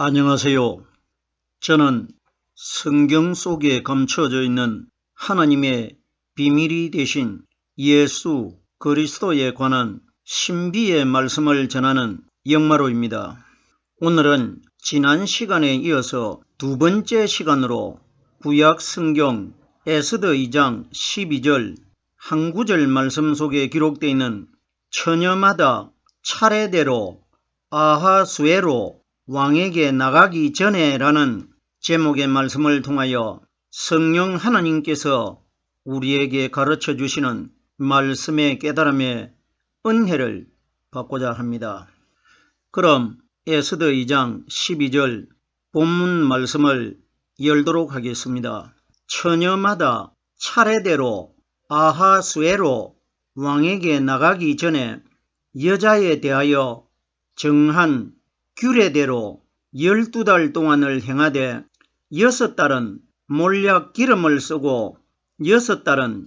안녕하세요. 저는 성경 속에 감춰져 있는 하나님의 비밀이 되신 예수 그리스도에 관한 신비의 말씀을 전하는 영마로입니다. 오늘은 지난 시간에 이어서 두 번째 시간으로 구약 성경 에스더 2장 12절 한 구절 말씀 속에 기록되어 있는 처녀마다 차례대로 아하수에로 왕에게 나가기 전에 라는 제목의 말씀을 통하여 성령 하나님께서 우리에게 가르쳐 주시는 말씀의 깨달음의 은혜를 받고자 합니다. 그럼 에스더 2장 12절 본문 말씀을 열도록 하겠습니다. 처녀마다 차례대로 아하수에로 왕에게 나가기 전에 여자에 대하여 정한 규례대로 12달 동안을 행하되 6달은 몰약 기름을 쓰고 6달은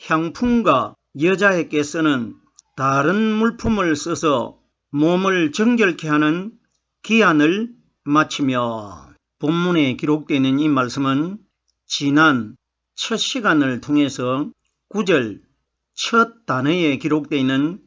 향품과 여자에게 쓰는 다른 물품을 써서 몸을 정결케 하는 기한을 마치며, 본문에 기록되어 있는 이 말씀은 지난 첫 시간을 통해서 9절 첫 단어에 기록되어 있는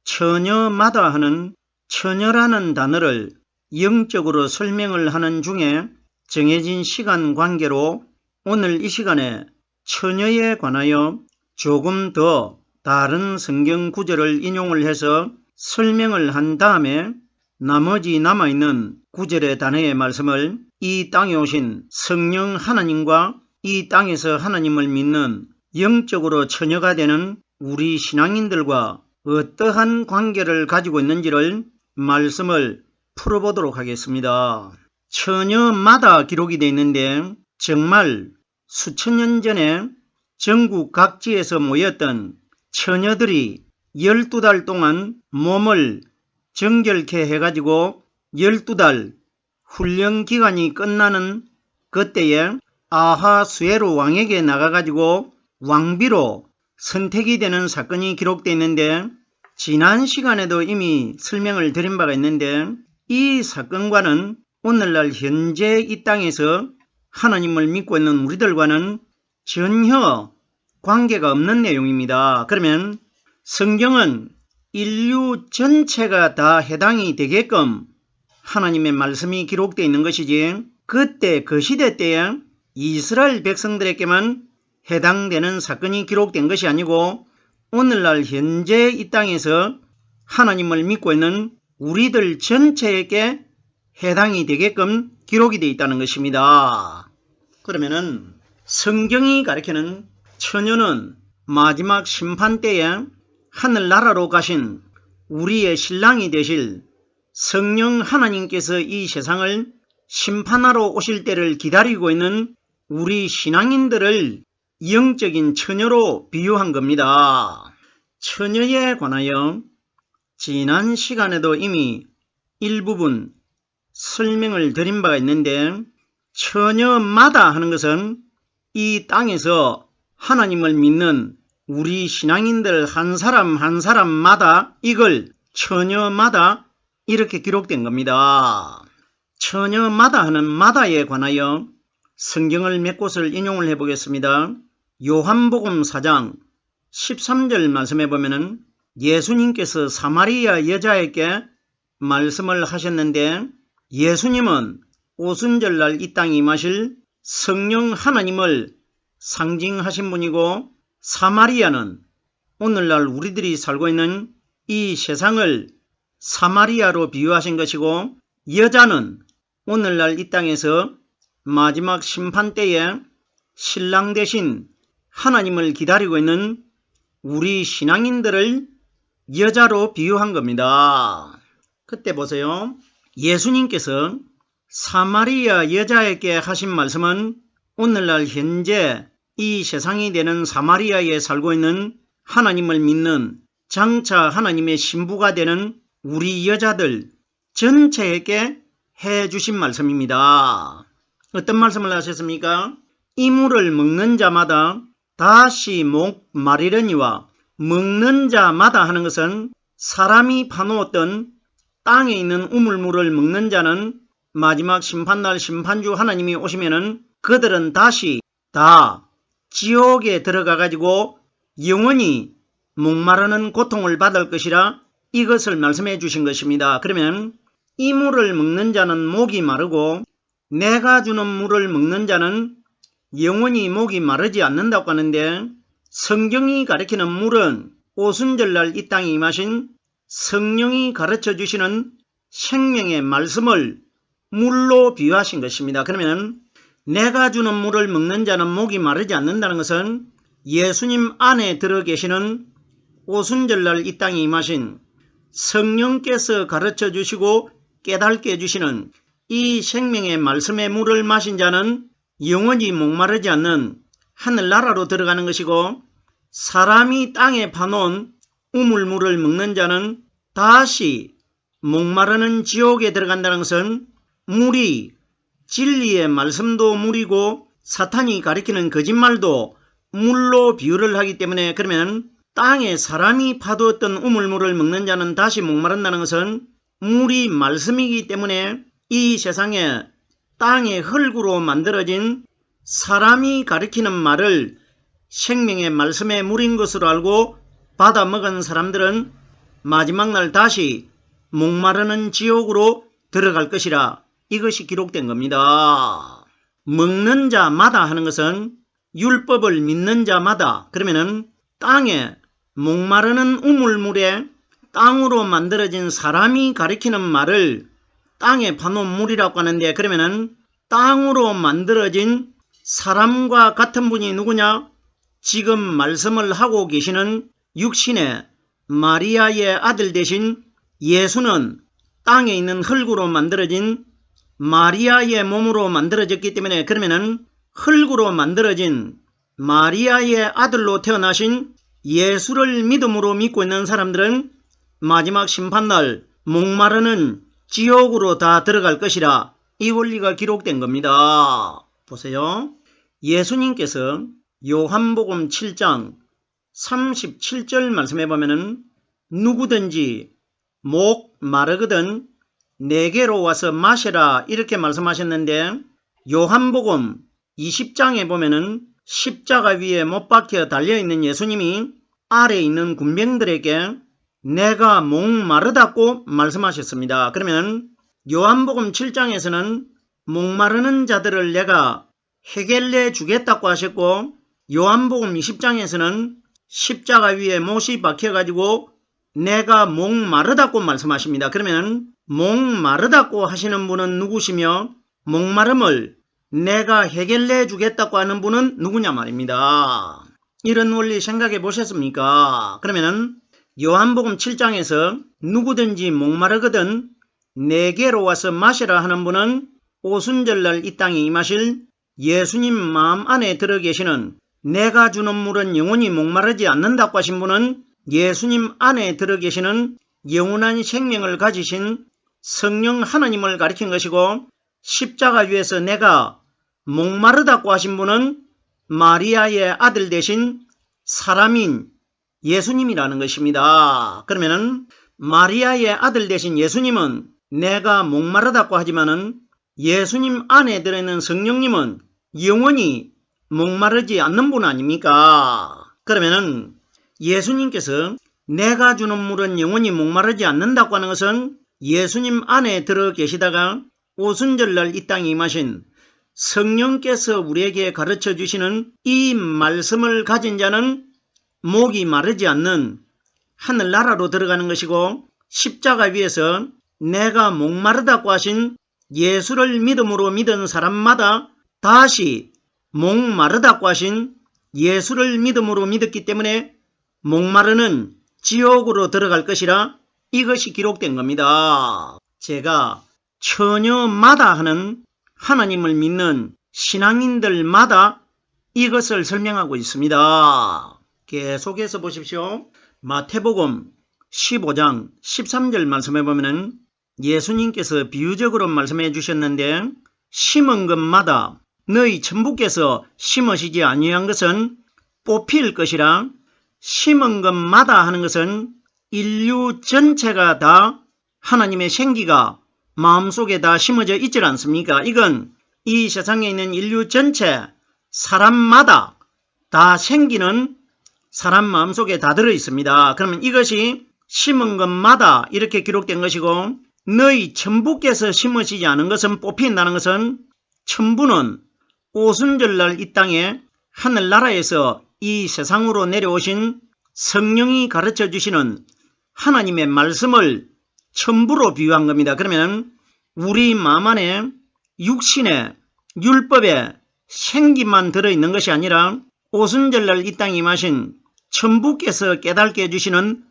처녀마다 하는 처녀라는 단어를 영적으로 설명을 하는 중에 정해진 시간 관계로 오늘 이 시간에 처녀에 관하여 조금 더 다른 성경 구절을 인용을 해서 설명을 한 다음에 나머지 남아있는 구절의 단어의 말씀을 이 땅에 오신 성령 하나님과 이 땅에서 하나님을 믿는 영적으로 처녀가 되는 우리 신앙인들과 어떠한 관계를 가지고 있는지를 말씀을 풀어보도록 하겠습니다. 처녀마다 기록이 되어 있는데 정말 수천 년 전에 전국 각지에서 모였던 처녀들이 12달 동안 몸을 정결케 해가지고 12달 훈련 기간이 끝나는 그때에 아하수에로 왕에게 나가가지고 왕비로 선택이 되는 사건이 기록되어 있는데, 지난 시간에도 이미 설명을 드린 바가 있는데 이 사건과는 오늘날 현재 이 땅에서 하나님을 믿고 있는 우리들과는 전혀 관계가 없는 내용입니다. 그러면 성경은 인류 전체가 다 해당이 되게끔 하나님의 말씀이 기록되어 있는 것이지 그때 그 시대 때에 이스라엘 백성들에게만 해당되는 사건이 기록된 것이 아니고 오늘날 현재 이 땅에서 하나님을 믿고 있는 우리들 전체에게 해당이 되게끔 기록이 되어 있다는 것입니다. 그러면은 성경이 가리키는 처녀는 마지막 심판 때에 하늘나라로 가신 우리의 신랑이 되실 성령 하나님께서 이 세상을 심판하러 오실 때를 기다리고 있는 우리 신앙인들을 영적인 처녀로 비유한 겁니다. 처녀에 관하여 지난 시간에도 이미 일부분 설명을 드린 바가 있는데, 처녀마다 하는 것은 이 땅에서 하나님을 믿는 우리 신앙인들 한 사람 한 사람마다 이걸 처녀마다 이렇게 기록된 겁니다. 처녀마다 하는 마다에 관하여 성경을 몇 곳을 인용을 해보겠습니다. 요한복음 4장 13절 말씀해 보면은 예수님께서 사마리아 여자에게 말씀을 하셨는데, 예수님은 오순절날 이 땅에 임하실 성령 하나님을 상징하신 분이고, 사마리아는 오늘날 우리들이 살고 있는 이 세상을 사마리아로 비유하신 것이고, 여자는 오늘날 이 땅에서 마지막 심판 때에 신랑 대신 하나님을 기다리고 있는 우리 신앙인들을 여자로 비유한 겁니다. 그때 보세요. 예수님께서 사마리아 여자에게 하신 말씀은 오늘날 현재 이 세상이 되는 사마리아에 살고 있는 하나님을 믿는 장차 하나님의 신부가 되는 우리 여자들 전체에게 해주신 말씀입니다. 어떤 말씀을 하셨습니까? 이물을 먹는 자마다 다시 목 마르려니와 먹는 자마다 하는 것은 사람이 파놓았던 땅에 있는 우물물을 먹는 자는 마지막 심판날 심판주 하나님이 오시면은 그들은 다시 다 지옥에 들어가 가지고 영원히 목마르는 고통을 받을 것이라 이것을 말씀해 주신 것입니다. 그러면 이 물을 먹는 자는 목이 마르고 내가 주는 물을 먹는 자는 영원히 목이 마르지 않는다고 하는데, 성경이 가리키는 물은 오순절날 이 땅에 임하신 성령이 가르쳐 주시는 생명의 말씀을 물로 비유하신 것입니다. 그러면 내가 주는 물을 먹는 자는 목이 마르지 않는다는 것은 예수님 안에 들어 계시는 오순절날 이 땅에 임하신 성령께서 가르쳐 주시고 깨닫게 해주시는 이 생명의 말씀의 물을 마신 자는 영원히 목마르지 않는 하늘나라로 들어가는 것이고, 사람이 땅에 파놓은 우물물을 먹는 자는 다시 목마르는 지옥에 들어간다는 것은 물이 진리의 말씀도 물이고 사탄이 가리키는 거짓말도 물로 비유를 하기 때문에, 그러면 땅에 사람이 파두었던 우물물을 먹는 자는 다시 목마른다는 것은 물이 말씀이기 때문에 이 세상에 땅의 흙으로 만들어진 사람이 가리키는 말을 생명의 말씀의 물인 것으로 알고 받아 먹은 사람들은 마지막 날 다시 목마르는 지옥으로 들어갈 것이라 이것이 기록된 겁니다. 먹는 자마다 하는 것은 율법을 믿는 자마다, 그러면은 땅에 목마르는 우물물에 땅으로 만들어진 사람이 가리키는 말을 땅에 파놓은 물이라고 하는데, 그러면은 땅으로 만들어진 사람과 같은 분이 누구냐? 지금 말씀을 하고 계시는 육신의 마리아의 아들 되신 예수는 땅에 있는 흙으로 만들어진 마리아의 몸으로 만들어졌기 때문에, 그러면은 흙으로 만들어진 마리아의 아들로 태어나신 예수를 믿음으로 믿고 있는 사람들은 마지막 심판날 목마르는 지옥으로 다 들어갈 것이라 이 원리가 기록된 겁니다. 보세요. 예수님께서 요한복음 7장 37절 말씀해 보면은 누구든지 목 마르거든 내게로 와서 마셔라 이렇게 말씀하셨는데, 요한복음 20장에 보면은 십자가 위에 못 박혀 달려있는 예수님이 아래에 있는 군병들에게 내가 목마르다고 말씀하셨습니다. 그러면 요한복음 7장에서는 목마르는 자들을 내가 해결해 주겠다고 하셨고, 요한복음 20장에서는 십자가 위에 못이 박혀가지고 내가 목마르다고 말씀하십니다. 그러면 목마르다고 하시는 분은 누구시며 목마름을 내가 해결해 주겠다고 하는 분은 누구냐 말입니다. 이런 원리 생각해 보셨습니까? 그러면 요한복음 7장에서 누구든지 목마르거든 내게로 와서 마시라 하는 분은 오순절날 이 땅에 임하실 예수님 마음 안에 들어 계시는 내가 주는 물은 영원히 목마르지 않는다고 하신 분은 예수님 안에 들어 계시는 영원한 생명을 가지신 성령 하나님을 가리킨 것이고, 십자가 위에서 내가 목마르다고 하신 분은 마리아의 아들 되신 사람인 예수님이라는 것입니다. 그러면은 마리아의 아들 되신 예수님은 내가 목마르다고 하지만은 예수님 안에 들어있는 성령님은 영원히 목마르지 않는 분 아닙니까? 그러면은 예수님께서 내가 주는 물은 영원히 목마르지 않는다고 하는 것은 예수님 안에 들어 계시다가 오순절날 이 땅에 임하신 성령께서 우리에게 가르쳐 주시는 이 말씀을 가진 자는 목이 마르지 않는 하늘나라로 들어가는 것이고, 십자가 위에서 내가 목마르다고 하신 예수를 믿음으로 믿은 사람마다 다시 목마르다고 하신 예수를 믿음으로 믿었기 때문에 목마르는 지옥으로 들어갈 것이라 이것이 기록된 겁니다. 제가 처녀마다 하는 하나님을 믿는 신앙인들마다 이것을 설명하고 있습니다. 계속해서 보십시오. 마태복음 15장 13절 말씀해 보면 예수님께서 비유적으로 말씀해 주셨는데, 심은 것마다 너희 천부께서 심으시지 아니한 것은 뽑힐 것이라, 심은 것마다 하는 것은 인류 전체가 다 하나님의 생기가 마음속에 다 심어져 있질 않습니까? 이건 이 세상에 있는 인류 전체 사람마다 다 생기는 사람 마음속에 다 들어있습니다. 그러면 이것이 심은 것마다 이렇게 기록된 것이고, 너희 천부께서 심으시지 않은 것은 뽑힌다는 것은, 천부는 오순절날 이 땅에 하늘나라에서 이 세상으로 내려오신 성령이 가르쳐 주시는 하나님의 말씀을 천부로 비유한 겁니다. 그러면 우리 마음 안에 육신의 율법의 생기만 들어있는 것이 아니라 오순절날 이 땅에 임하신 천부께서 깨닫게 해주시는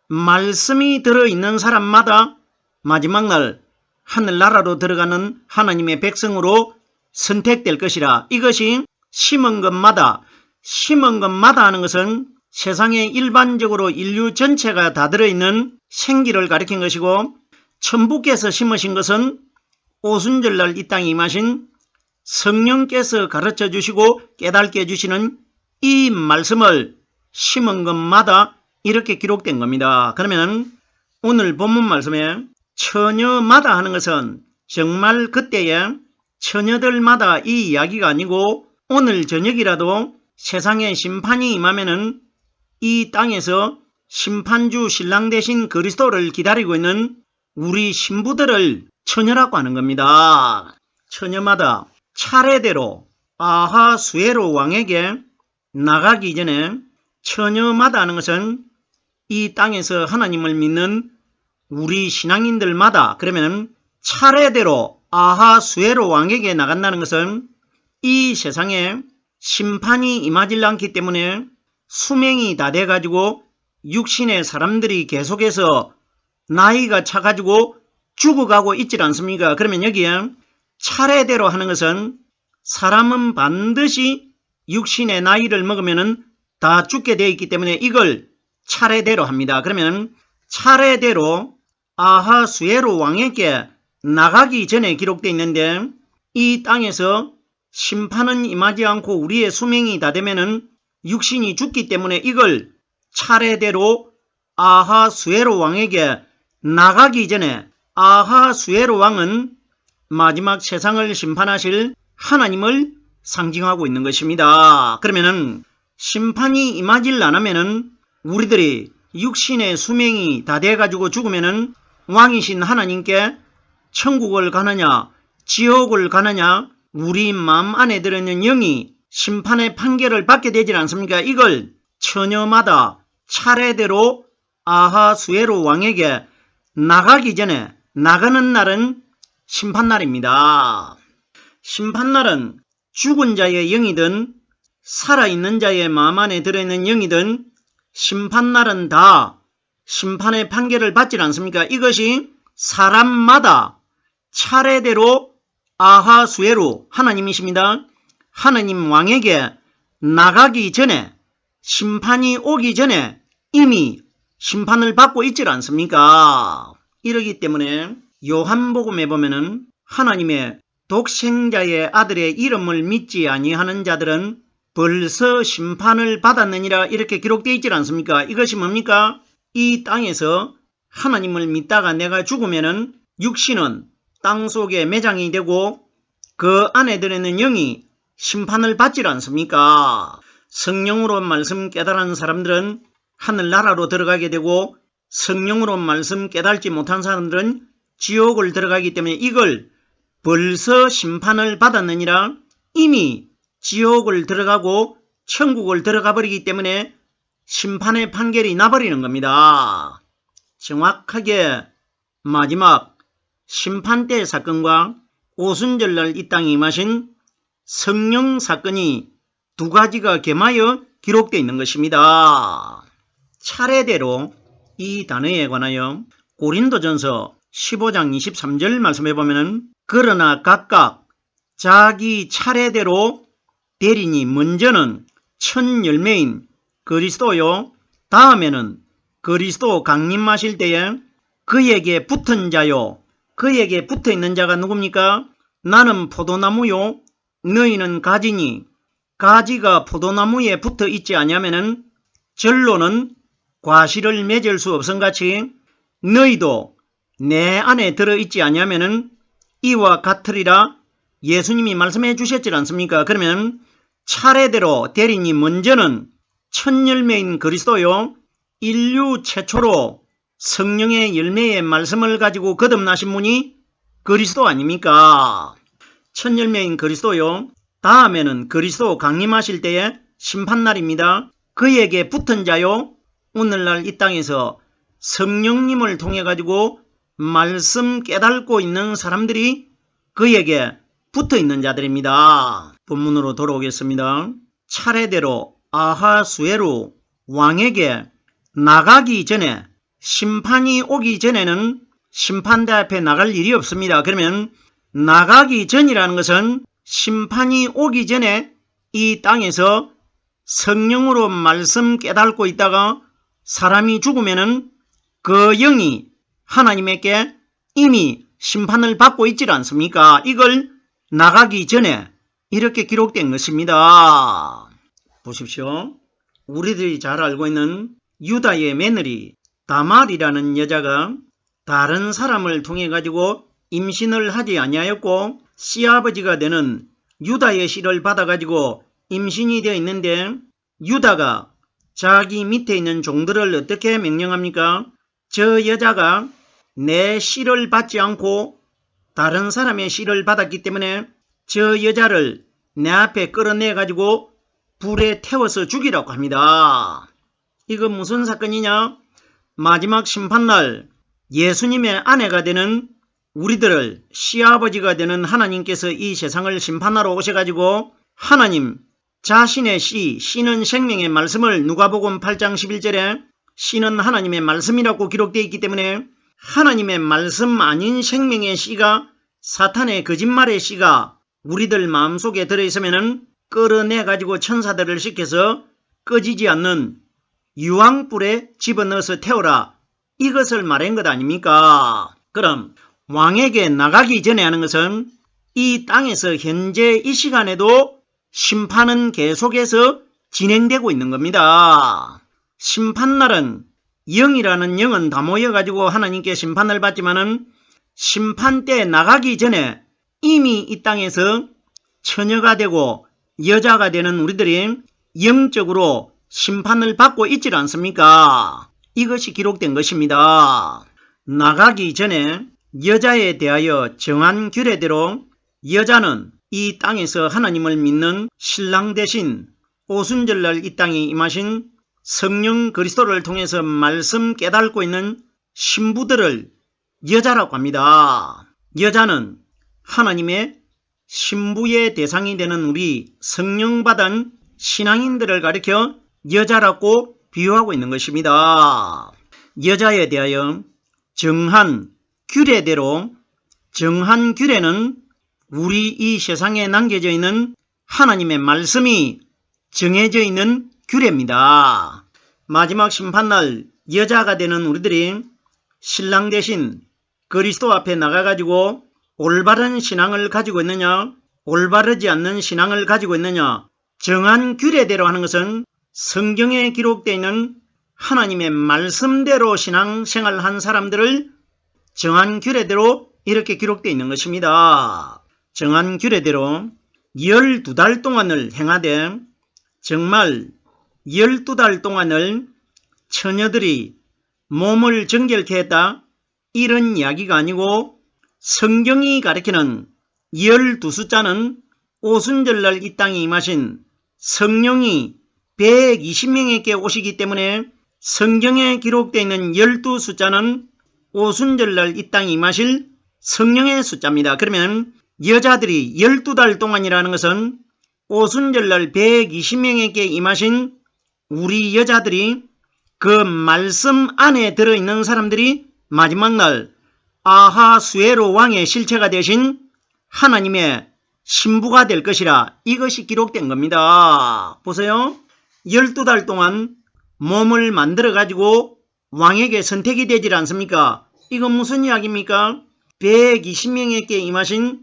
말씀이 들어있는 사람마다 마지막 날 하늘나라로 들어가는 하나님의 백성으로 선택될 것이라. 이것이 심은 것마다 하는 것은 세상에 일반적으로 인류 전체가 다 들어있는 생기를 가리킨 것이고, 천부께서 심으신 것은 오순절날 이 땅에 임하신 성령께서 가르쳐 주시고 깨닫게 해주시는 이 말씀을 심은 것마다 이렇게 기록된 겁니다. 그러면 오늘 본문 말씀에 처녀마다 하는 것은 정말 그때의 처녀들마다 이 이야기가 아니고, 오늘 저녁이라도 세상에 심판이 임하면은 이 땅에서 심판주 신랑 대신 그리스도를 기다리고 있는 우리 신부들을 처녀라고 하는 겁니다. 처녀마다 차례대로 아하수에로 왕에게 나가기 전에, 처녀마다 하는 것은 이 땅에서 하나님을 믿는 우리 신앙인들마다, 그러면 차례대로 아하수에로 왕에게 나간다는 것은 이 세상에 심판이 임하지 않기 때문에 수명이 다 돼가지고 육신의 사람들이 계속해서 나이가 차가지고 죽어가고 있지 않습니까? 그러면 여기에 차례대로 하는 것은 사람은 반드시 육신의 나이를 먹으면 다 죽게 되어 있기 때문에 이걸 차례대로 합니다. 그러면 차례대로 아하수에로 왕에게 나가기 전에 기록되어 있는데, 이 땅에서 심판은 임하지 않고 우리의 수명이 다 되면은 육신이 죽기 때문에 이걸 차례대로 아하수에로 왕에게 나가기 전에, 아하수에로 왕은 마지막 세상을 심판하실 하나님을 상징하고 있는 것입니다. 그러면은 심판이 임하질 않으면은 우리들이 육신의 수명이 다 돼가지고 죽으면은 왕이신 하나님께 천국을 가느냐 지옥을 가느냐 우리 마음 안에 들어있는 영이 심판의 판결을 받게 되질 않습니까? 이걸 처녀마다 차례대로 아하수에로 왕에게 나가기 전에, 나가는 날은 심판날입니다. 심판날은 죽은 자의 영이든 살아있는 자의 마음 안에 들어있는 영이든 심판날은 다 심판의 판결을 받지 않습니까? 이것이 사람마다 차례대로 아하수에로, 하나님이십니다. 하나님 왕에게 나가기 전에, 심판이 오기 전에 이미 심판을 받고 있지 않습니까? 이러기 때문에 요한복음에 보면은 하나님의 독생자의 아들의 이름을 믿지 아니하는 자들은 벌써 심판을 받았느니라 이렇게 기록되어 있지 않습니까? 이것이 뭡니까? 이 땅에서 하나님을 믿다가 내가 죽으면은 육신은 땅속에 매장이 되고 그 안에 들어있는 영이 심판을 받지 않습니까? 성령으로 말씀 깨달은 사람들은 하늘나라로 들어가게 되고, 성령으로 말씀 깨달지 못한 사람들은 지옥을 들어가기 때문에 이걸 벌써 심판을 받았느니라, 이미 지옥을 들어가고 천국을 들어가 버리기 때문에 심판의 판결이 나버리는 겁니다. 정확하게 마지막 심판대 사건과 오순절날 이 땅에 임하신 성령 사건이 두 가지가 겸하여 기록되어 있는 것입니다. 차례대로 이 단어에 관하여 고린도전서 15장 23절 말씀해 보면, 그러나 각각 자기 차례대로 대리니 먼저는 첫 열매인 그리스도요, 다음에는 그리스도 강림하실 때에 그에게 붙은 자요. 그에게 붙어 있는 자가 누굽니까? 나는 포도나무요, 너희는 가지니, 가지가 포도나무에 붙어 있지 아니하면은 절로는 과실을 맺을 수 없음같이 너희도 내 안에 들어있지 아니하면은 이와 같으리라 예수님이 말씀해 주셨지 않습니까? 그러면 차례대로 대리니 먼저는 첫 열매인 그리스도요, 인류 최초로 성령의 열매의 말씀을 가지고 거듭나신 분이 그리스도 아닙니까? 첫 열매인 그리스도요, 다음에는 그리스도 강림하실 때의 심판날입니다. 그에게 붙은 자요, 오늘날 이 땅에서 성령님을 통해 가지고 말씀 깨닫고 있는 사람들이 그에게 붙어 있는 자들입니다. 본문으로 돌아오겠습니다. 차례대로 아하수에로 왕에게 나가기 전에, 심판이 오기 전에는 심판대 앞에 나갈 일이 없습니다. 그러면 나가기 전이라는 것은 심판이 오기 전에 이 땅에서 성령으로 말씀 깨닫고 있다가 사람이 죽으면은 그 영이 하나님께 이미 심판을 받고 있지 않습니까? 이걸 나가기 전에 이렇게 기록된 것입니다. 보십시오. 우리들이 잘 알고 있는 유다의 며느리 다말이라는 여자가 다른 사람을 통해 가지고 임신을 하지 아니하였고 시아버지가 되는 유다의 씨를 받아 가지고 임신이 되어 있는데, 유다가 자기 밑에 있는 종들을 어떻게 명령합니까? 저 여자가 내 씨를 받지 않고 다른 사람의 씨를 받았기 때문에 저 여자를 내 앞에 끌어내 가지고 불에 태워서 죽이라고 합니다. 이거 무슨 사건이냐? 마지막 심판날 예수님의 아내가 되는 우리들을 시아버지가 되는 하나님께서 이 세상을 심판하러 오셔가지고 하나님 자신의 씨는 생명의 말씀을 누가복음 8장 11절에 씨는 하나님의 말씀이라고 기록되어 있기 때문에 하나님의 말씀 아닌 생명의 씨가, 사탄의 거짓말의 씨가 우리들 마음속에 들어있으면 끌어내가지고 천사들을 시켜서 꺼지지 않는 유황불에 집어넣어서 태워라, 이것을 말한 것 아닙니까? 그럼 왕에게 나가기 전에 하는 것은 이 땅에서 현재 이 시간에도 심판은 계속해서 진행되고 있는 겁니다. 심판날은 영이라는 영은 다 모여가지고 하나님께 심판을 받지만은 심판 때 나가기 전에 이미 이 땅에서 처녀가 되고 여자가 되는 우리들이 영적으로 심판을 받고 있지 않습니까? 이것이 기록된 것입니다. 나가기 전에 여자에 대하여 정한 규례대로 여자는 이 땅에서 하나님을 믿는 신랑 대신 오순절날 이 땅에 임하신 성령 그리스도를 통해서 말씀 깨닫고 있는 신부들을 여자라고 합니다. 여자는 하나님의 신부의 대상이 되는 우리 성령받은 신앙인들을 가리켜 여자라고 비유하고 있는 것입니다. 여자에 대하여 정한 규례대로, 정한 규례는 우리 이 세상에 남겨져 있는 하나님의 말씀이 정해져 있는 규례입니다. 마지막 심판날 여자가 되는 우리들이 신랑 대신 그리스도 앞에 나가가지고 올바른 신앙을 가지고 있느냐, 올바르지 않는 신앙을 가지고 있느냐, 정한 규례대로 하는 것은 성경에 기록되어 있는 하나님의 말씀대로 신앙생활한 사람들을 정한 규례대로 이렇게 기록되어 있는 것입니다. 정한 규례대로 12달 동안을 행하되, 정말 12달 동안을 처녀들이 몸을 정결케 했다, 이런 이야기가 아니고 성경이 가리키는 12숫자는 오순절날 이 땅에 임하신 성령이 120명에게 오시기 때문에 성경에 기록되어 있는 12숫자는 오순절날 이 땅에 임하실 성령의 숫자입니다. 그러면 여자들이 12달 동안이라는 것은 오순절날 120명에게 임하신 우리 여자들이, 그 말씀 안에 들어있는 사람들이 마지막 날 아하수에로 왕의 실체가 되신 하나님의 신부가 될 것이라, 이것이 기록된 겁니다. 보세요. 12달 동안 몸을 만들어 가지고 왕에게 선택이 되질 않습니까? 이건 무슨 이야기입니까? 120명에게 임하신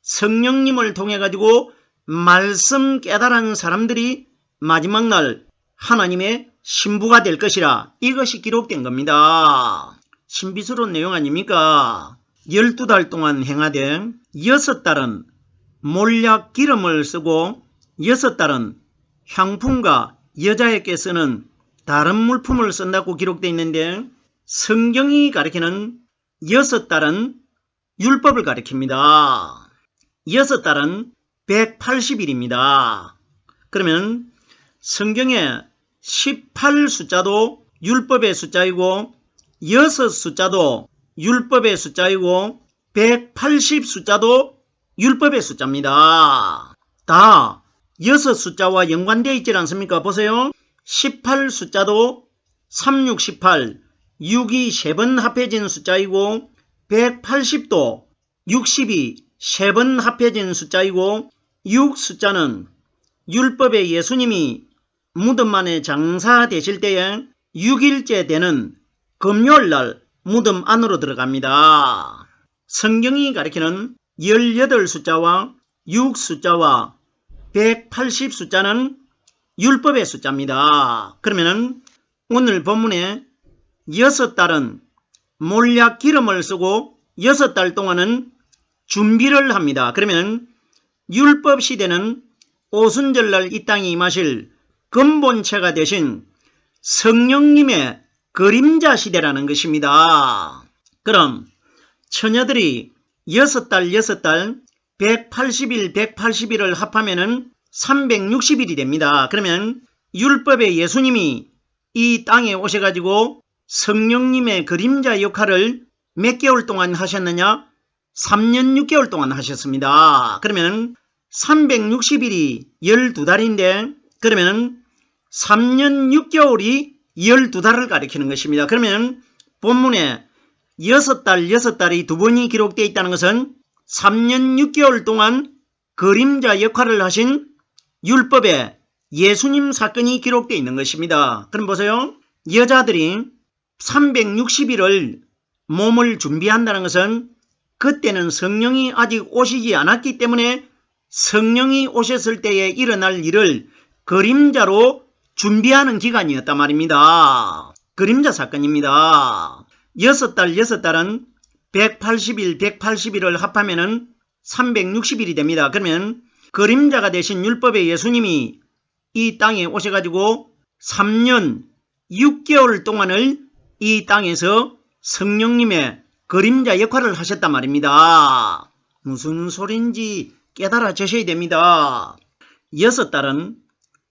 성령님을 통해 가지고 말씀 깨달은 사람들이 마지막 날 하나님의 신부가 될 것이라, 이것이 기록된 겁니다. 신비스러운 내용 아닙니까? 12달 동안 행하되 6달은 몰약 기름을 쓰고 6달은 향품과 여자에게 쓰는 다른 물품을 쓴다고 기록되어 있는데, 성경이 가리키는 6달은 율법을 가리킵니다. 6달은 180일입니다. 그러면 성경에 18 숫자도 율법의 숫자이고 6 숫자도 율법의 숫자이고 180 숫자도 율법의 숫자입니다. 다 6 숫자와 연관되어 있지 않습니까? 보세요. 18 숫자도 3, 6, 18, 6이 3번 합해진 숫자이고 180도 60이 3번 합해진 숫자이고 6 숫자는 율법의 예수님이 무덤 안에 장사되실 때에 6일째 되는 금요일날 무덤 안으로 들어갑니다. 성경이 가리키는 18 숫자와 6 숫자와 180 숫자는 율법의 숫자입니다. 그러면 오늘 본문에 6달은 몰약 기름을 쓰고 6달 동안은 준비를 합니다. 그러면 율법 시대는 오순절날 이 땅에 임하실 근본체가 되신 성령님의 그림자 시대라는 것입니다. 그럼 처녀들이 6달 180일 180일을 합하면은 360일이 됩니다. 그러면 율법의 예수님이 이 땅에 오셔가지고 성령님의 그림자 역할을 몇 개월 동안 하셨느냐? 3년 6개월 동안 하셨습니다. 그러면 360일이 12달인데 그러면 3년 6개월이 12달을 가리키는 것입니다. 그러면 본문에 6달이 두 번이 기록되어 있다는 것은 3년 6개월 동안 그림자 역할을 하신 율법의 예수님 사건이 기록되어 있는 것입니다. 그럼 보세요. 여자들이 360일을 몸을 준비한다는 것은 그때는 성령이 아직 오시지 않았기 때문에 성령이 오셨을 때에 일어날 일을 그림자로 준비하는 기간이었단 말입니다. 그림자 사건입니다. 6달은 180일 180일을 합하면 360일이 됩니다. 그러면 그림자가 되신 율법의 예수님이 이 땅에 오셔가지고 3년 6개월 동안을 이 땅에서 성령님의 그림자 역할을 하셨단 말입니다. 무슨 소린지 깨달아 주셔야 됩니다. 6달은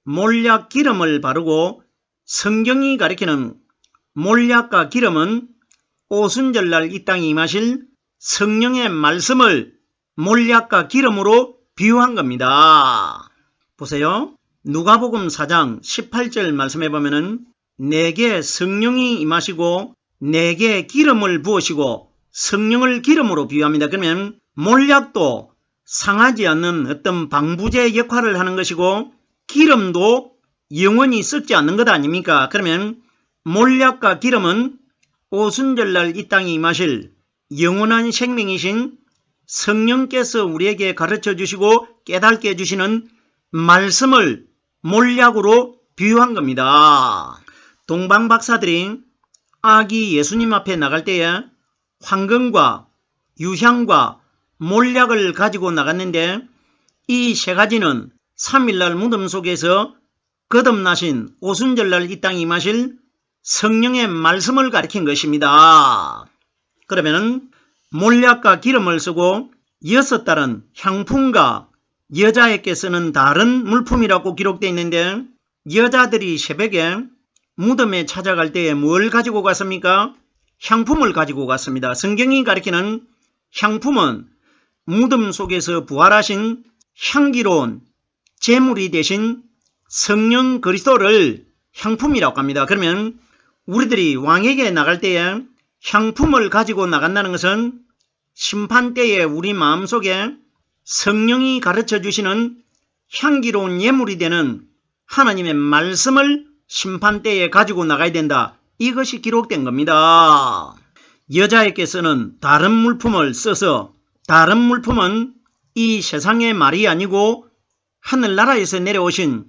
몰약 기름을 바르고 성경이 가리키는 몰약과 기름은 오순절날 이 땅에 임하실 성령의 말씀을 몰약과 기름으로 비유한 겁니다. 보세요. 누가복음 4장 18절 말씀해 보면은 내게 성령이 임하시고 내게 기름을 부으시고 성령을 기름으로 비유합니다. 그러면 몰약도 상하지 않는 어떤 방부제 역할을 하는 것이고 기름도 영원히 썩지 않는 것 아닙니까? 그러면 몰약과 기름은 오순절날 이 땅에 임하실 영원한 생명이신 성령께서 우리에게 가르쳐 주시고 깨닫게 해주시는 말씀을 몰약으로 비유한 겁니다. 동방 박사들이 아기 예수님 앞에 나갈 때에 황금과 유향과 몰약을 가지고 나갔는데 이 세 가지는 3일날 무덤 속에서 거듭나신 오순절날 이 땅에 임하실 성령의 말씀을 가리킨 것입니다. 그러면 몰약과 기름을 쓰고 6달은 향품과 여자에게 쓰는 다른 물품이라고 기록되어 있는데 여자들이 새벽에 무덤에 찾아갈 때에 뭘 가지고 갔습니까? 향품을 가지고 갔습니다. 성경이 가리키는 향품은 무덤 속에서 부활하신 향기로운 제물이 되신 성령 그리스도를 향품이라고 합니다. 그러면 우리들이 왕에게 나갈 때에 향품을 가지고 나간다는 것은 심판 때에 우리 마음속에 성령이 가르쳐 주시는 향기로운 예물이 되는 하나님의 말씀을 심판 때에 가지고 나가야 된다. 이것이 기록된 겁니다. 여자에게서는 다른 물품을 써서 다른 물품은 이 세상의 말이 아니고 하늘나라에서 내려오신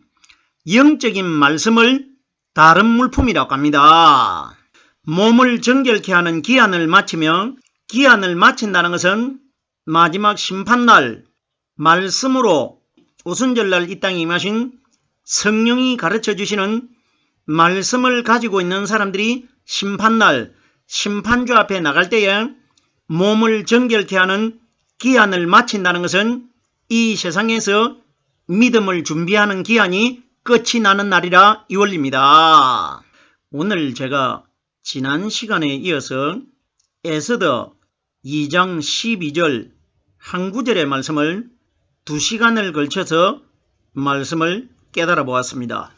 영적인 말씀을 다른 물품이라고 합니다. 몸을 정결케 하는 기한을 마치며 기한을 마친다는 것은 마지막 심판날 말씀으로 오순절날 이 땅에 임하신 성령이 가르쳐 주시는 말씀을 가지고 있는 사람들이 심판날 심판주 앞에 나갈 때에 몸을 정결케 하는 기한을 마친다는 것은 이 세상에서 믿음을 준비하는 기한이 끝이 나는 날이라 이 원리입니다. 오늘 제가 지난 시간에 이어서 에스더 2장 12절 한 구절의 말씀을 2시간을 걸쳐서 말씀을 깨달아 보았습니다.